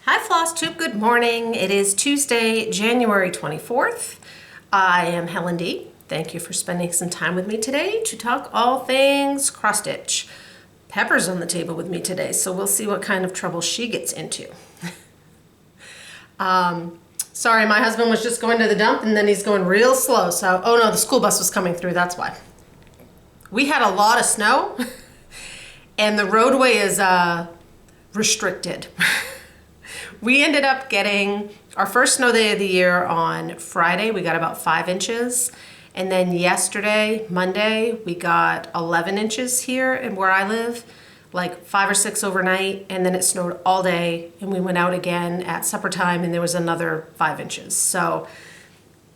Hi Flosstube, good morning. It is Tuesday, January 24th. I am Helen D. Thank you for spending some time with me today to talk all things cross stitch. Pepper's on the table with me today, so we'll see what kind of trouble she gets into. Sorry, my husband was just going to the dump and then he's going real slow, so, oh no, the school bus was coming through, that's why. We had a lot of snow and the roadway is restricted. We ended up getting our first snow day of the year on Friday. We got about 5 inches. And then yesterday, Monday, we got 11 inches here and where I live, like 5 or 6 overnight. And then it snowed all day. And we went out again at supper time and there was another 5 inches. So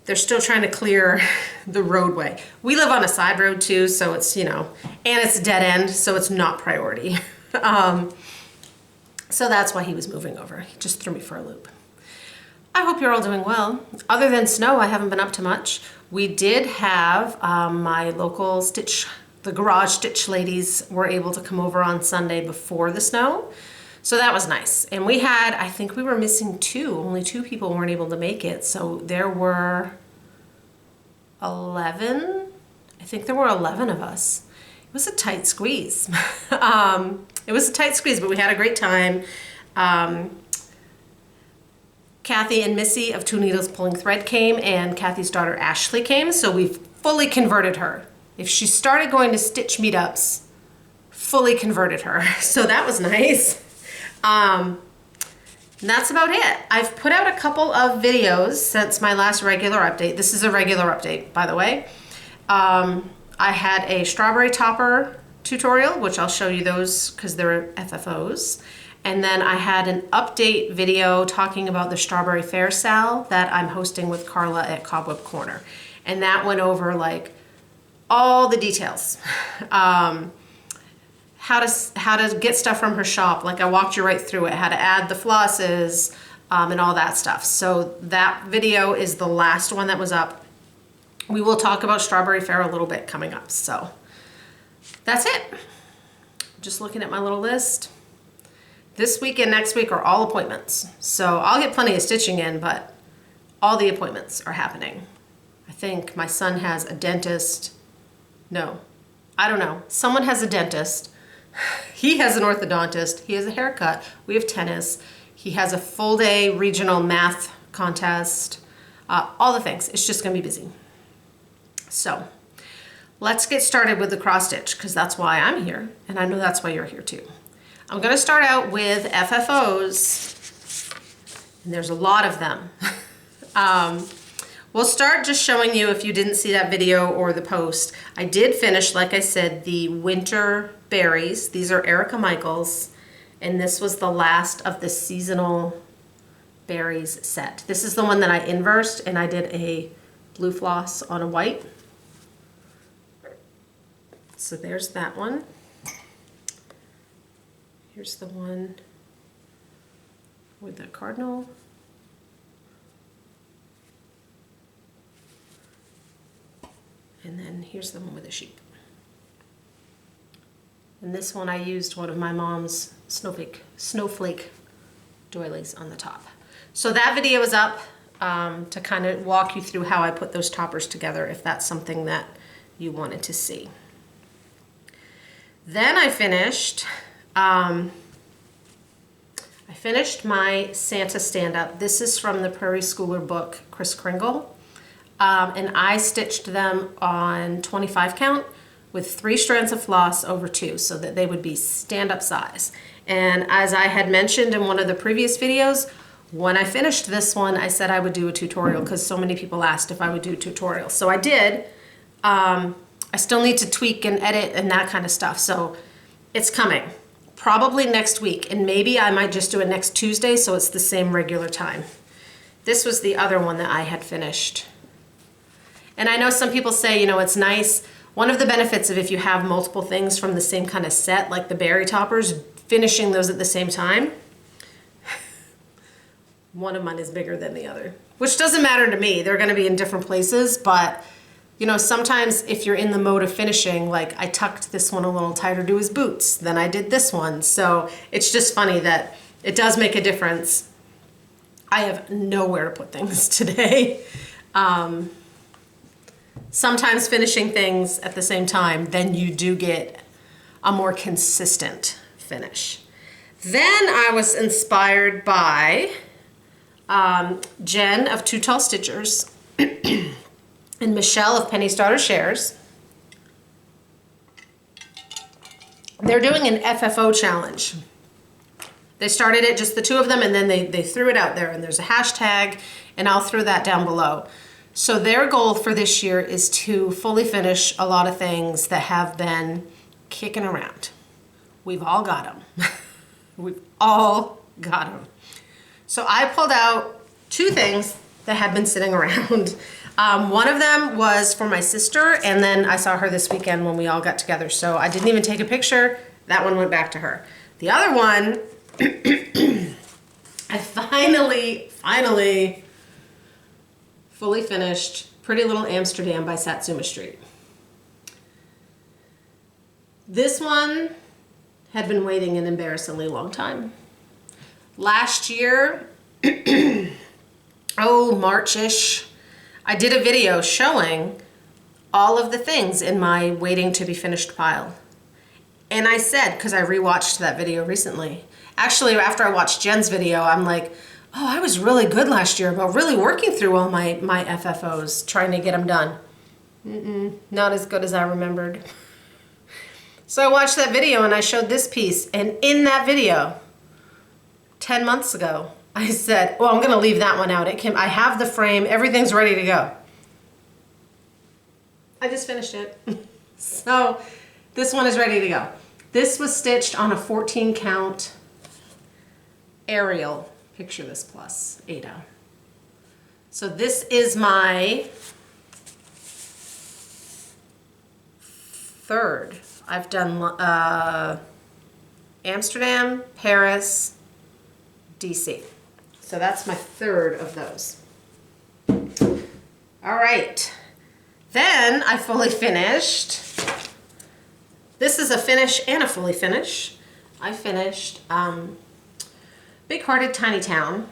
they're still trying to clear the roadway. We live on a side road too, so it's, you know, and it's a dead end, so it's not priority. So that's why he was moving over. He just threw me for a loop. I hope you're all doing well. Other than snow, I haven't been up to much. We did have my local stitch, the garage stitch ladies were able to come over on Sunday before the snow. So that was nice. And we had, I think we were missing 2. Only 2 people weren't able to make it. So there were 11. I think there were 11 of us. It was a tight squeeze. It was a tight squeeze, but we had a great time. Kathy and Missy of Two Needles Pulling Thread came, and Kathy's daughter Ashley came, so we've fully converted her. If she started going to stitch meetups, fully converted her. So that was nice. That's about it. I've put out a couple of videos since my last regular update. This is a regular update, by the way. I had a strawberry topper tutorial, which I'll show you those because they're FFOs. And then I had an update video talking about the Strawberry Faire sale that I'm hosting with Carla at Cobweb Corner. And that went over like all the details. How to get stuff from her shop. Like I walked you right through it, how to add the flosses and all that stuff. So that video is the last one that was up. We will talk about Strawberry Faire a little bit coming up. So that's it. Just looking at my little list. This week and next week are all appointments. So I'll get plenty of stitching in, but all the appointments are happening. I think my son has a dentist. No, I don't know. Someone has a dentist. He has an orthodontist. He has a haircut. We have tennis. He has a full day regional math contest. All the things. It's just gonna be busy. So let's get started with the cross stitch because that's why I'm here. And I know that's why you're here too. I'm gonna start out with FFOs. And there's a lot of them. We'll start just showing you, if you didn't see that video or the post, I did finish, like I said, the winter berries. These are Erica Michaels, and this was the last of the seasonal berries set. This is the one that I inversed, and I did a blue floss on a white. So there's that one. Here's the one with the cardinal. And then here's the one with the sheep. And this one I used one of my mom's snowflake doilies on the top. So that video is up to kind of walk you through how I put those toppers together if that's something that you wanted to see. Then I finished my Santa stand-up. This is from the Prairie Schooler book, Chris Kringle. And I stitched them on 25 count with 3 strands of floss over 2 so that they would be stand-up size. And as I had mentioned in one of the previous videos, when I finished this one, I said I would do a tutorial because so many people asked if I would do a tutorial. So I did. I still need to tweak and edit and that kind of stuff. So it's coming. Probably next week. And maybe I might just do it next Tuesday so it's the same regular time. This was the other one that I had finished. And I know some people say, you know, it's nice. One of the benefits of if you have multiple things from the same kind of set, like the berry toppers, finishing those at the same time. One of mine is bigger than the other, which doesn't matter to me. They're going to be in different places, but you know, sometimes if you're in the mode of finishing, like I tucked this one a little tighter to his boots than I did this one. So it's just funny that it does make a difference I have nowhere to put things today. Sometimes finishing things at the same time, then you do get a more consistent finish. Then I was inspired by Jen of Two Tall Stitchers and Michelle of Penny Starter Shares. They're doing an FFO challenge. They started it, just the two of them, and then they threw it out there, and there's a hashtag, and I'll throw that down below. So their goal for this year is to fully finish a lot of things that have been kicking around. We've all got them. We've all got them. So I pulled out two things that had been sitting around. One of them was for my sister, and then I saw her this weekend when we all got together. So I didn't even take a picture. That one went back to her. The other one, I finally fully finished Pretty Little Amsterdam by Satsuma Street. This one had been waiting an embarrassingly long time. Last year, March-ish, I did a video showing all of the things in my waiting to be finished pile. And I said, because I rewatched that video recently, actually after I watched Jen's video, I'm like, oh, I was really good last year about really working through all my FFOs, trying to get them done. Not as good as I remembered. So I watched that video and I showed this piece, and in that video, 10 months ago, I said, well, I'm gonna leave that one out. I have the frame, everything's ready to go. I just finished it. So this one is ready to go. This was stitched on a 14 count Ariel. Picture this plus Ada. So this is my third. I've done Amsterdam, Paris, DC. So that's my third of those. All right. Then I fully finished. This is a finish and a fully finish. I finished Big Hearted Tiny Town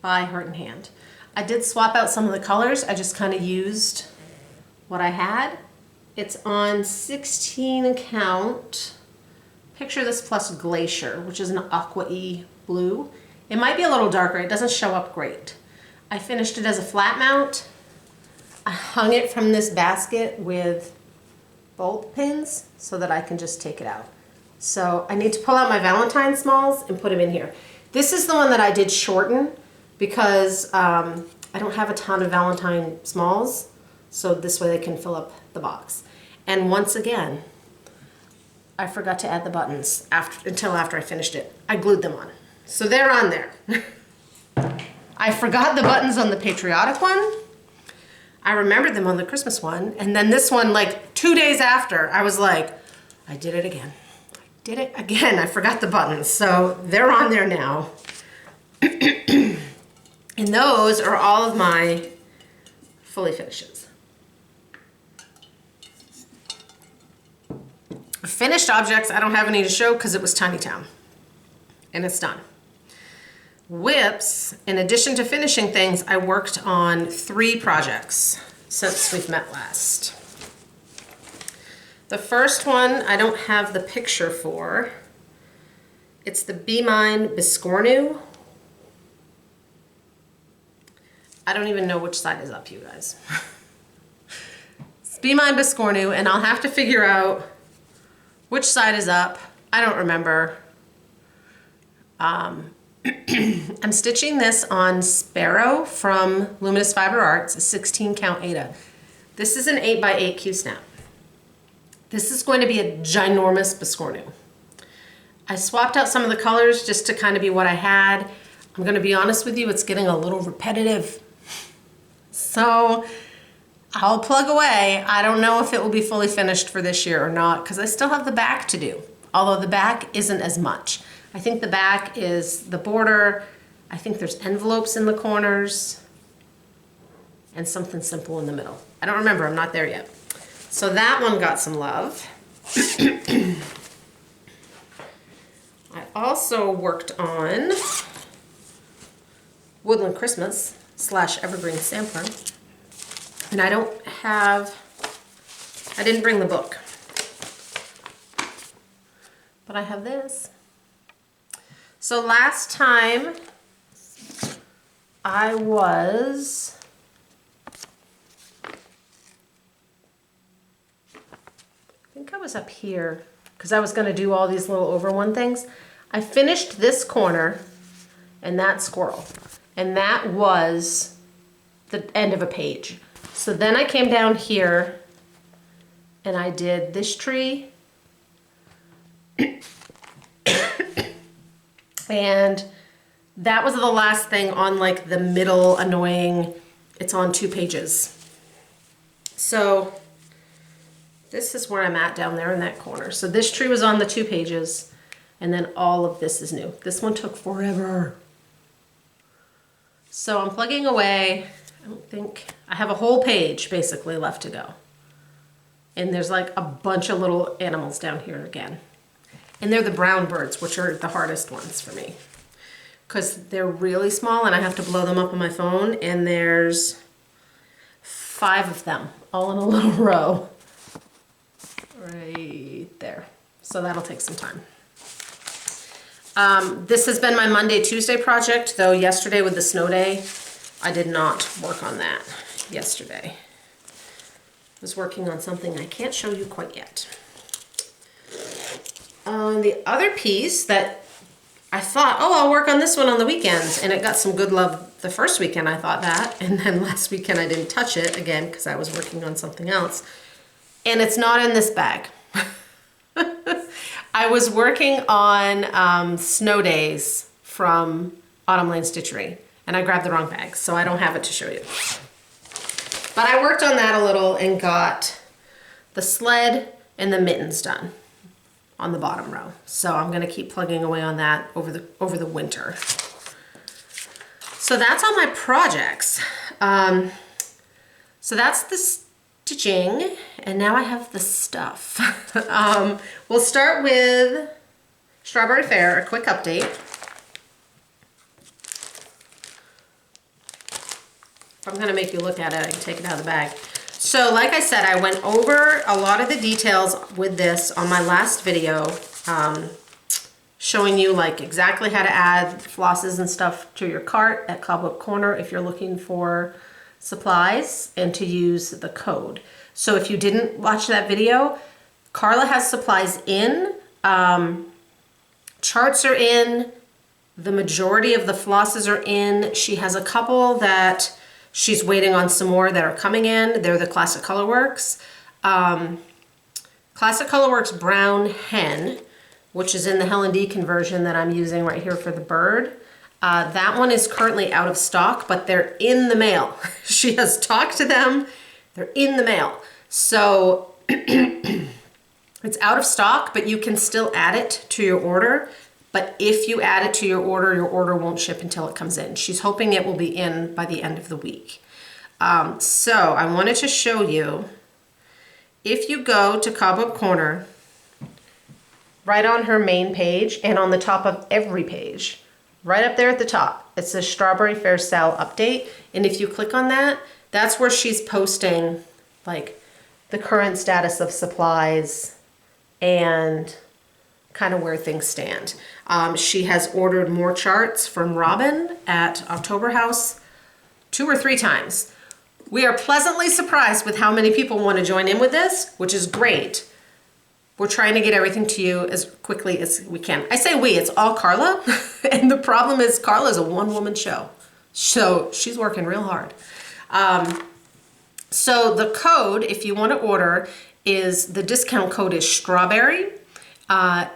by Heart and Hand. I did swap out some of the colors. I just kind of used what I had. It's on 16 count. Picture this plus Glacier, which is an aqua-y blue. It might be a little darker. It doesn't show up great. I finished it as a flat mount. I hung it from this basket with bolt pins so that I can just take it out. So I need to pull out my Valentine smalls and put them in here. This is the one that I did shorten because I don't have a ton of Valentine smalls, so this way they can fill up the box. And once again, I forgot to add the buttons until after I finished it. I glued them on. So they're on there. I forgot the buttons on the patriotic one. I remembered them on the Christmas one. And then this one, like 2 days after, I was like, I did it again. I did it again. I forgot the buttons. So they're on there now. And those are all of my fully finishes. Finished objects, I don't have any to show because it was Tiny Town. And it's done. Whips, in addition to finishing things, I worked on 3 projects since we've met last. The first one I don't have the picture for. It's the Be Mine Biscornu. I don't even know which side is up, you guys. It's Be Mine Biscornu, and I'll have to figure out which side is up. I don't remember. I'm stitching this on Sparrow from Luminous Fiber Arts, a 16 count Ada. This is an 8x8 Q-snap. This is going to be a ginormous Biscornu. I swapped out some of the colors just to kind of be what I had. I'm gonna be honest with you, it's getting a little repetitive. So I'll plug away. I don't know if it will be fully finished for this year or not because I still have the back to do. Although the back isn't as much. I think the back is the border. I think there's envelopes in the corners and something simple in the middle. I don't remember, I'm not there yet. So that one got some love. I also worked on Woodland Christmas / Evergreen Sampler. And I didn't bring the book, but I have this. So last time I think I was up here because I was going to do all these little over one things. I finished this corner and that squirrel, and that was the end of a page. So then I came down here and I did this tree and that was the last thing on like the middle annoying, it's on 2 pages. So this is where I'm at down there in that corner. So this tree was on the 2 pages, and then all of this is new. This one took forever. So I'm plugging away. I don't think, I have a whole page basically left to go. And there's like a bunch of little animals down here again. And they're the brown birds, which are the hardest ones for me, because they're really small and I have to blow them up on my phone, and there's 5 of them all in a little row. Right there. So that'll take some time. This has been my Monday, Tuesday project, though yesterday with the snow day, I did not work on that yesterday. I was working on something I can't show you quite yet. The other piece that I thought, oh, I'll work on this one on the weekends, and it got some good love the first weekend, I thought that, and then last weekend I didn't touch it again because I was working on something else. And it's not in this bag. I was working on Snow Days from Autumn Lane Stitchery, and I grabbed the wrong bag, so I don't have it to show you. But I worked on that a little and got the sled and the mittens done on the bottom row. So I'm gonna keep plugging away on that over the winter. So that's all my projects. So that's the stitching, and now I have the stuff. We'll start with Strawberry Faire, a quick update. If I'm gonna make you look at it, I can take it out of the bag. So like I said, I went over a lot of the details with this on my last video, showing you like exactly how to add flosses and stuff to your cart at Cobweb Corner if you're looking for supplies, and to use the code. So if you didn't watch that video, Carla has supplies in, charts are in, the majority of the flosses are in. She has a couple that she's waiting on some more that are coming in. They're the Classic Colorworks. Classic Colorworks Brown Hen, which is in the Helen D conversion that I'm using right here for the bird. That one is currently out of stock, but they're in the mail. She has talked to them, they're in the mail. So it's out of stock, but you can still add it to your order. But if you add it to your order won't ship until it comes in. She's hoping it will be in by the end of the week. So I wanted to show you, if you go to Cobweb Corner, right on her main page and on the top of every page, right up there at the top, it says Strawberry Faire Sale Update. And if you click on that, that's where she's posting like the current status of supplies and kind of where things stand. She has ordered more charts from Robin at October House 2 or 3 times. We are pleasantly surprised with how many people want to join in with this, which is great. We're trying to get everything to you as quickly as we can. I say we, it's all Carla. And the problem is Carla's a one-woman show. So she's working real hard. So the code, if you want to order, is the discount code is Strawberry.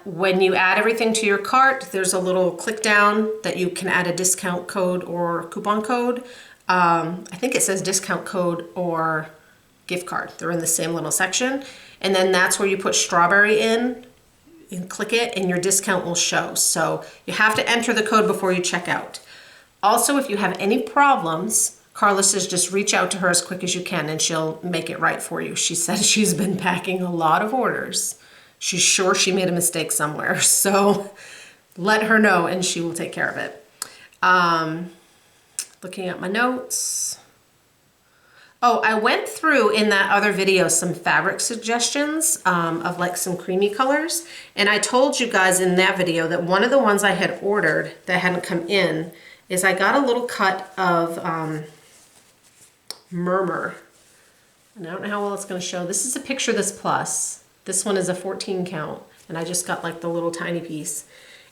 When you add everything to your cart, there's a little click down that you can add a discount code or coupon code. I think it says discount code or gift card. They're in the same little section. And then that's where you put Strawberry in and click it, and your discount will show. So you have to enter the code before you check out. Also, if you have any problems, Carla says just reach out to her as quick as you can and she'll make it right for you. She says she's been packing a lot of orders. She's sure she made a mistake somewhere. So let her know and she will take care of it. Looking at my notes. Oh, I went through in that other video some fabric suggestions of like some creamy colors. And I told you guys in that video that one of the ones I had ordered that hadn't come in is I got a little cut of Murmur. And I don't know how well it's going to show. This is a Picture This Plus. This one is a 14 count. And I just got like the little tiny piece.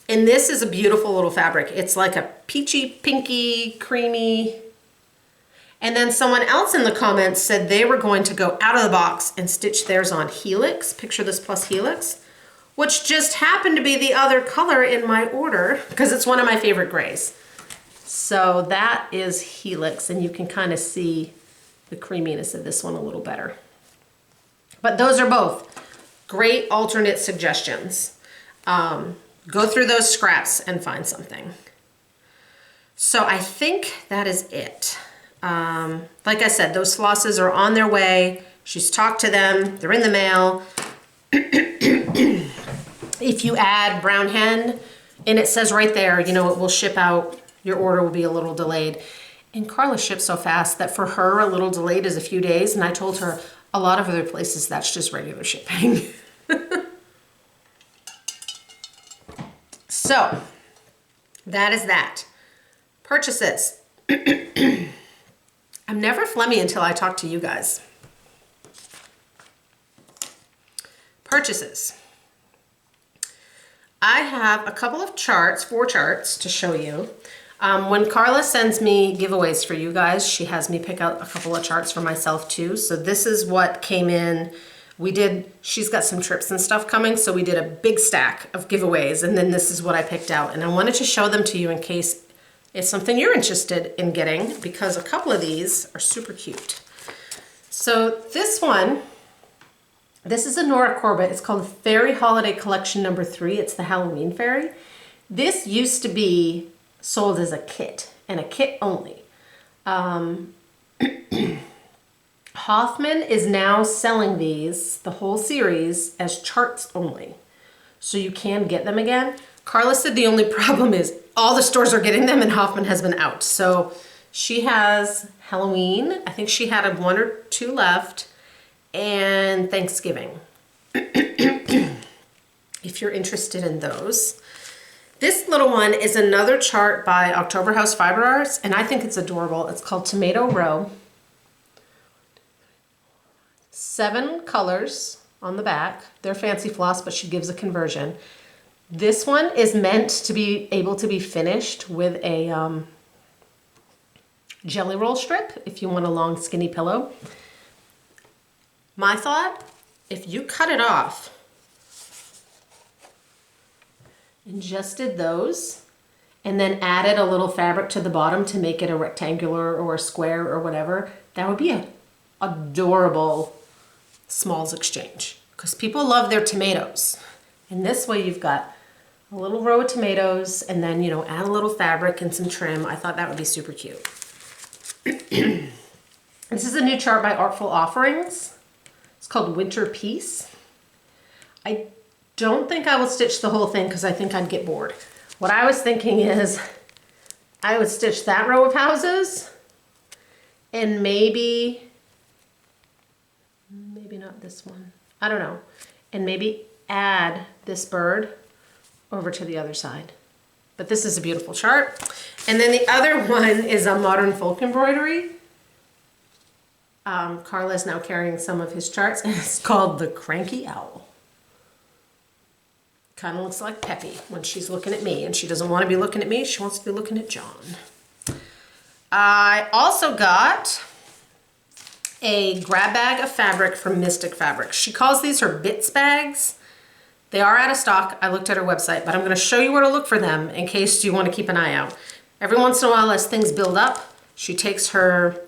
And this is a beautiful little fabric. It's like a peachy, pinky, creamy. And then someone else in the comments said they were going to go out of the box and stitch theirs on Helix, Picture This Plus Helix, which just happened to be the other color in my order because it's one of my favorite grays. So that is Helix, and you can kind of see the creaminess of this one a little better. But those are both great alternate suggestions. Go through those scraps and find something. So I think that is it. Like I said, those flosses are on their way. She's talked to them. They're in the mail. If you add brown hen, and it says right there, you know, it will ship out. Your order will be a little delayed. And Carla ships so fast that for her, a little delayed is a few days. And I told her a lot of other places, that's just regular shipping. So that is that. Purchases. I'm never phlegmy until I talk to you guys. Purchases. I have a couple of charts, 4 charts to show you. When Carla sends me giveaways for you guys, she has me pick out a couple of charts for myself too. So this is what came in. She's got some trips and stuff coming, so we did a big stack of giveaways, and then this is what I picked out. And I wanted to show them to you in case it's something you're interested in getting, because a couple of these are super cute. So this one, this is a Nora Corbett. It's called Fairy Holiday Collection number 3. It's the Halloween fairy. This used to be sold as a kit, and a kit only. Hoffman is now selling these, the whole series, as charts only. So you can get them again. Carla said the only problem is all the stores are getting them and Hoffman has been out. So she has Halloween. I think she had 1 or 2 left, and Thanksgiving. If you're interested in those. This little one is another chart by October House Fiber Arts, and I think it's adorable. It's called Tomato Row. 7 colors on the back. They're fancy floss, but she gives a conversion. This one is meant to be able to be finished with a jelly roll strip if you want a long skinny pillow. My thought, if you cut it off and just did those and then added a little fabric to the bottom to make it a rectangular or a square or whatever, that would be an adorable smalls exchange, because people love their tomatoes. And this way you've got a little row of tomatoes and then, you know, add a little fabric and some trim. I thought that would be super cute. This is a new chart by Artful Offerings. It's called Winter Peace. I don't think I will stitch the whole thing because I think I'd get bored. What I was thinking is I would stitch that row of houses and maybe not this one. I don't know. And maybe add this bird over to the other side. But this is a beautiful chart. And then the other one is a Modern Folk Embroidery. Carla is now carrying some of his charts, and it's called The Cranky Owl. Kind of looks like Peppy when she's looking at me, and she doesn't want to be looking at me, she wants to be looking at John. I also got a grab bag of fabric from Mystic Fabrics. She calls these her bits bags. They are out of stock. I looked at her website, but I'm going to show you where to look for them in case you want to keep an eye out. Every once in a while, as things build up, she takes her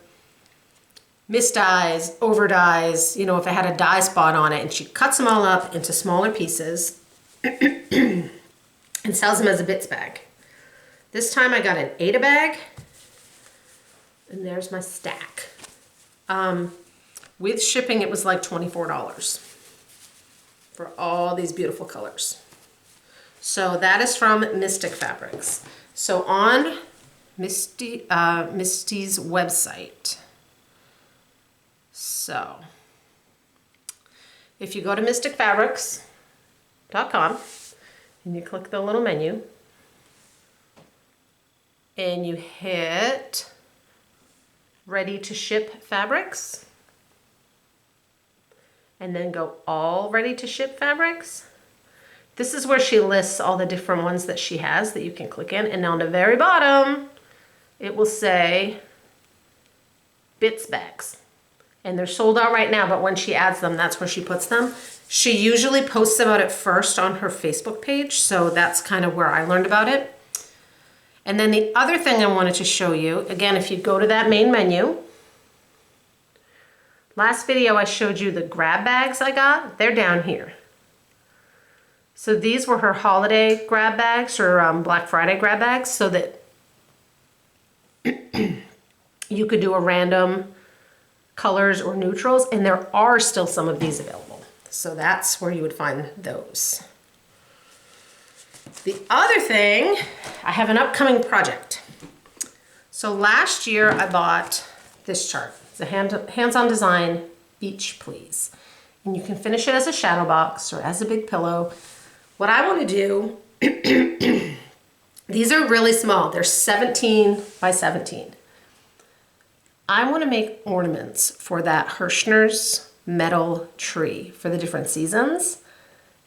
misdyes, over dyes, you know, if it had a dye spot on it, and she cuts them all up into smaller pieces and sells them as a bits bag. This time I got an Ada bag, and there's my stack. With shipping, it was like $24 for all these beautiful colors. So that is from Mystic Fabrics. So on Misty's website. So if you go to mysticfabrics.com and you click the little menu and you hit ready to ship fabrics and then go all ready to ship fabrics, this is where she lists all the different ones that she has that you can click in, and on the very bottom it will say bits bags. And they're sold out right now, but when she adds them, that's where she puts them. She usually posts about it first on her Facebook page, so that's kind of where I learned about it. And then the other thing I wanted to show you, again, if you go to that main menu, last video I showed you the grab bags I got, they're down here. So these were her holiday grab bags, or Black Friday grab bags, so that you could do a random colors or neutrals, and there are still some of these available. So that's where you would find those. The other thing, I have an upcoming project. So last year I bought this chart. It's a hands-on design, Beach Please. And you can finish it as a shadow box or as a big pillow. What I want to do, these are really small. They're 17 by 17. I want to make ornaments for that Hirschner's metal tree for the different seasons.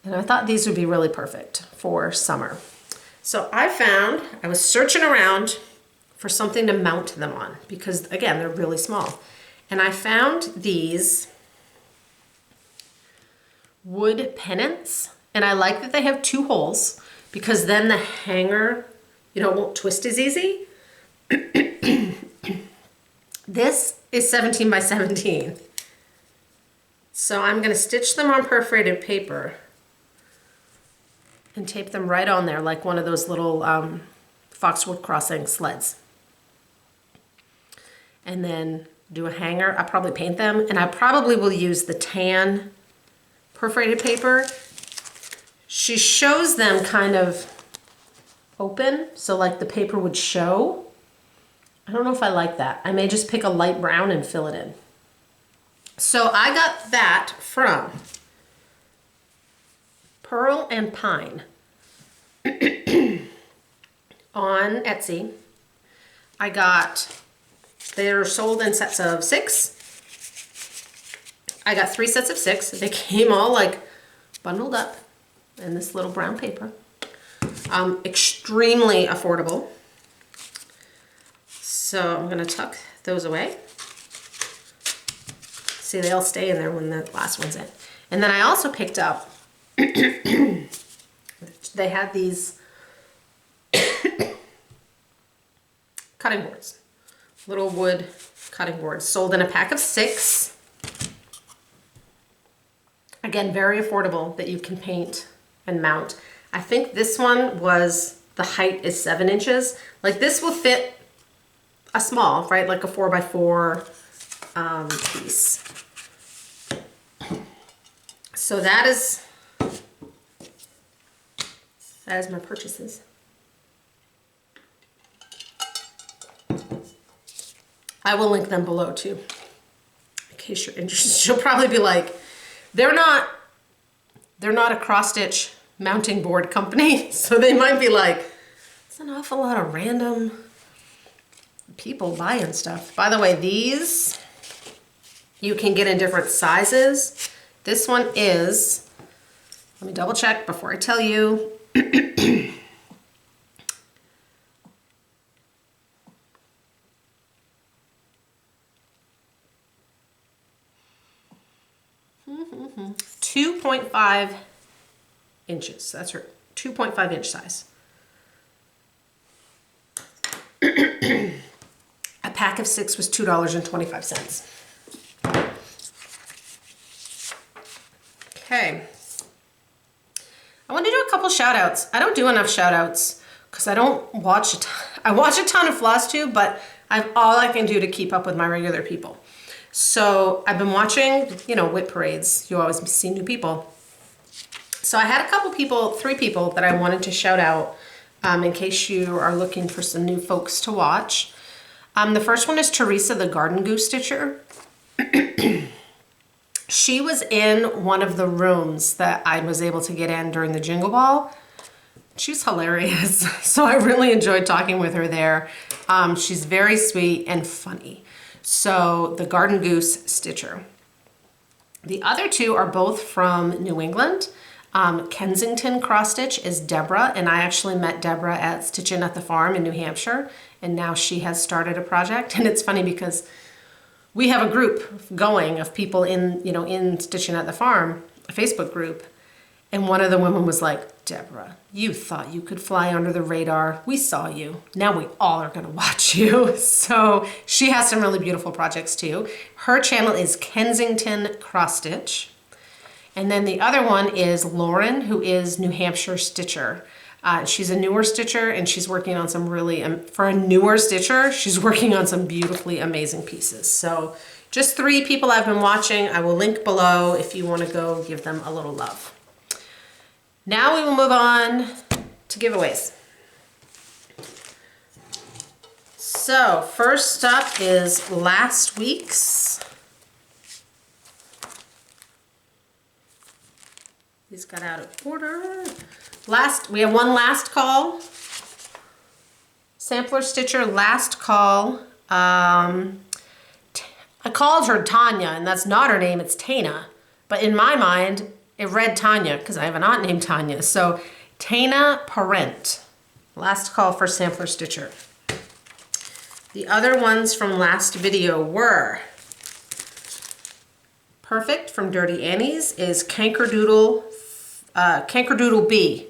And I thought these would be really perfect for summer. So I was searching around for something to mount them on because, again, they're really small. And I found these wood pennants. And I like that they have 2 holes because then the hanger, won't twist as easy. This is 17 by 17. So I'm going to stitch them on perforated paper and tape them right on there like one of those little Foxwood Crossing sleds. And then do a hanger. I'll probably paint them, and I probably will use the tan perforated paper. She shows them kind of open, so like the paper would show. I don't know if I like that. I may just pick a light brown and fill it in. So I got that from Pearl and Pine on Etsy. They're sold in sets of 6. I got 3 sets of 6. They came all like bundled up in this little brown paper. Extremely affordable. So I'm gonna tuck those away. See, they all stay in there when the last one's in. And then I also picked up, they had these cutting boards, little wood cutting boards, sold in a pack of 6. Again, very affordable that you can paint and mount. I think this one the height is 7 inches. Like this will fit a small, right? Like a 4x4 piece. So that is my purchases. I will link them below too, in case you're interested. She'll probably be like, they're not a cross-stitch mounting board company, so they might be like, it's an awful lot of random people buying stuff. By the way, these you can get in different sizes. This one is, let me double check before I tell you. Mm-hmm. 2.5 inches. That's her 2.5 inch size. A pack of 6 was $2.25. Okay. I want to do a couple shout outs. I don't do enough shout outs because I don't watch a ton. I watch a ton of Flosstube, but all I can do to keep up with my regular people. So I've been watching, WIT parades. You always see new people. So I had a couple people, 3 people that I wanted to shout out in case you are looking for some new folks to watch. The first one is Teresa the Garden Goose Stitcher. She was in one of the rooms that I was able to get in during the Jingle Ball. She's hilarious, so I really enjoyed talking with her there. She's very sweet and funny. So the Garden Goose Stitcher. The other two are both from New England. Kensington Cross Stitch is Deborah, and I actually met Deborah at Stitchin' at the Farm in New Hampshire, and now she has started a project. And it's funny because we have a group going of people in Stitchin' at the Farm, a Facebook group, and one of the women was like, Deborah, you thought you could fly under the radar. We saw you. Now we all are going to watch you. So she has some really beautiful projects too. Her channel is Kensington Cross Stitch. And then the other one is Lauren, who is New Hampshire Stitcher. She's a newer stitcher, and she's working on some really, for a newer stitcher, she's working on some beautifully amazing pieces. So just 3 people I've been watching. I will link below if you want to go give them a little love. Now we will move on to giveaways. So first up is last week's. These got out of order. We have one last call. Sampler Stitcher last call. I called her Tanya, and that's not her name, it's Tana. But in my mind, it read Tanya because I have an aunt named Tanya. So Tana Parent, last call for Sampler Stitcher. The other ones from last video were Perfect from Dirty Annie's is Cankerdoodle B,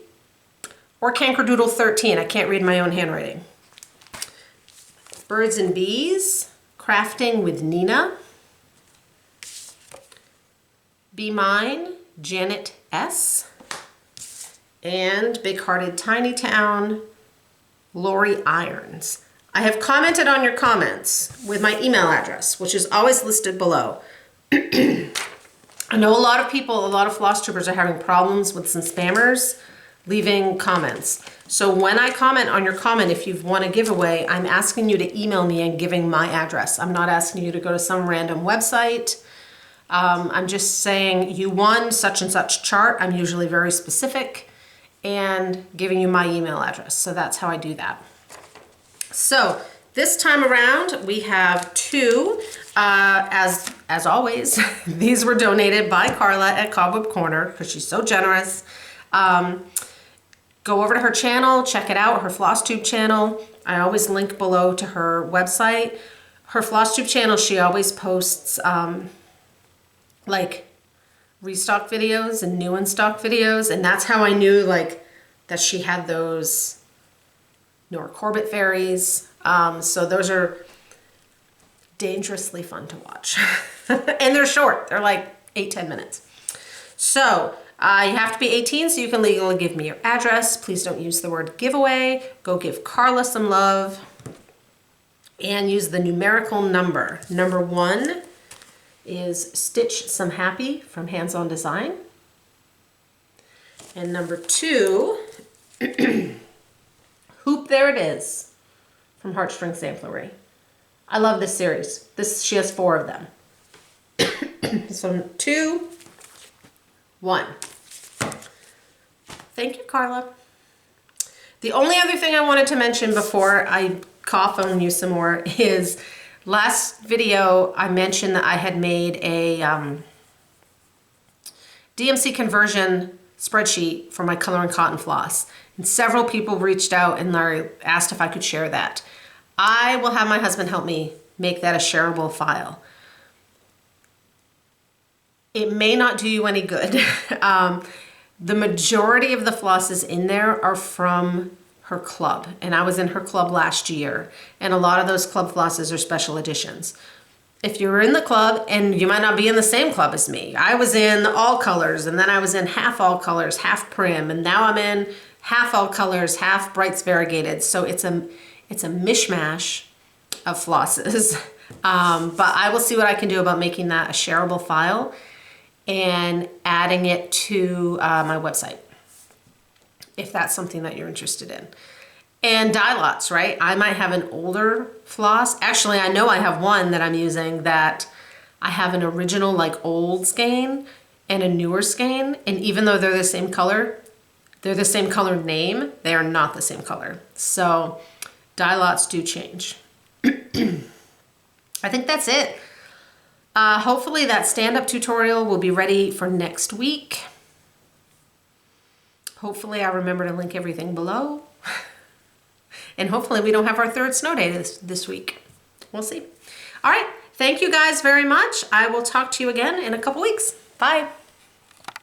or Cankerdoodle 13. I can't read my own handwriting. Birds and Bees, Crafting with Nina. Be Mine, Janet S. And Big Hearted Tiny Town, Lori Irons. I have commented on your comments with my email address, which is always listed below. I know a lot of people, a lot of Flosstubers are having problems with some spammers leaving comments. So when I comment on your comment, if you've won a giveaway, I'm asking you to email me and giving my address. I'm not asking you to go to some random website. I'm just saying you won such and such chart. I'm usually very specific and giving you my email address. So that's how I do that. So this time around, we have 2, as always. These were donated by Carla at Cobweb Corner because she's so generous. Go over to her channel, check it out, her Flosstube channel. I always link below to her website. Her Flosstube channel, she always posts like restock videos and new in stock videos, and that's how I knew like that she had those Nora Corbett fairies. So those are dangerously fun to watch. And they're short. They're like 8-10 minutes. So you have to be 18 so you can legally give me your address. Please don't use the word giveaway. Go give Carla some love. And use the numerical number. Number 1 is Stitch Some Happy from Hands On Design. And number 2, Hoop There It Is from Heartstring Samplery. I love this series. She has 4 of them. So 2, 1. Thank you, Carla. The only other thing I wanted to mention before I cough on you some more is last video I mentioned that I had made a DMC conversion spreadsheet for my color and cotton floss. And several people reached out and asked if I could share that. I will have my husband help me make that a shareable file. It may not do you any good. The majority of the flosses in there are from her club, and I was in her club last year, and a lot of those club flosses are special editions. If you're in the club, and you might not be in the same club as me, I was in all colors, and then I was in half all colors, half prim, and now I'm in half all colors, half brights variegated. So it's a mishmash of flosses. But I will see what I can do about making that a shareable file and adding it to my website, if that's something that you're interested in. And dye lots, right? I might have an older floss. Actually, I know I have one that I'm using that I have an original like old skein and a newer skein. And even though they're the same color name, they are not the same color. So dye lots do change. I think that's it. Hopefully that stand-up tutorial will be ready for next week. Hopefully I remember to link everything below. And hopefully we don't have our third snow day this week. We'll see. All right. Thank you guys very much. I will talk to you again in a couple weeks. Bye.